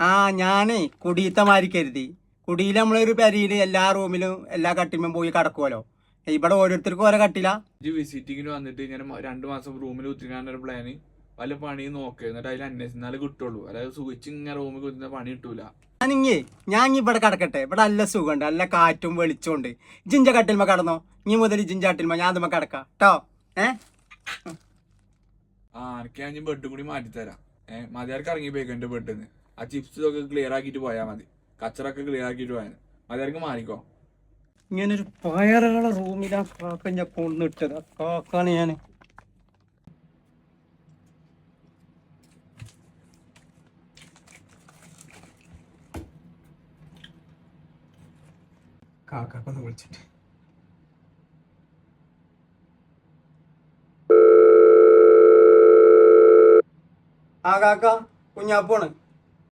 ആ ഞാനേ കുടിയത്തമാരി കരുതി. കുടിയിൽ നമ്മളൊരു പെരയിൽ എല്ലാ റൂമിലും എല്ലാ കട്ടിലും പോയി കിടക്കുമല്ലോ. ഇവിടെ ഓരോരുത്തർക്കും ഓരോ കട്ടില. വിസിറ്റിങ്ങിന് വന്നിട്ട് ഇങ്ങനെ 2 മാസം റൂമിൽ കുത്തിക്കാനൊരു പ്ലാന് വല്ല പണിയും നോക്കുക എന്നിട്ട് അതിൽ അന്വേഷിച്ചാലേ കിട്ടുള്ളൂ. അതായത് സുഖിച്ച് ഇങ്ങനെ റൂമിൽ കുത്തുന്ന പണി കിട്ടൂല. ഞാൻ ഇവിടെ കിടക്കട്ടെ. ഇവിടെ നല്ല സുഖമുണ്ട്, നല്ല കാറ്റും വെളിച്ചമുണ്ട്. ജിഞ്ച കട്ടിൽമ കടന്നോ. ഇനി മുതൽ ജിഞ്ച കട്ടിൽമ ഞാൻ അതുമ്മ കിടക്കാം കേട്ടോ. എനിക്ക് ഞാൻ ബെഡ് കൂടി മാറ്റിത്തരാം. മതിയാർക്ക് ഇറങ്ങി പോയിക്കോ എന്റെ ബെഡിൽ നിന്ന്. ആ ചിപ്സ് ഒക്കെ ക്ലിയർ ആക്കിയിട്ട് പോയാൽ മതി. കച്ചറൊക്കെ ക്ലിയർ ആക്കിയിട്ട് പോയാൽ മതിയാർക്ക് മാറിക്കോ. ഇങ്ങനൊരു പയറുള്ള റൂമിലാ കാക്ക ഞാൻ കൊണ്ടിട്ടത്. കാക്കാണ് ഞാൻ. കാക്കൊന്ന് വിളിച്ചിട്ട് ആ കാക്ക കുഞ്ഞാപ്പാണ്.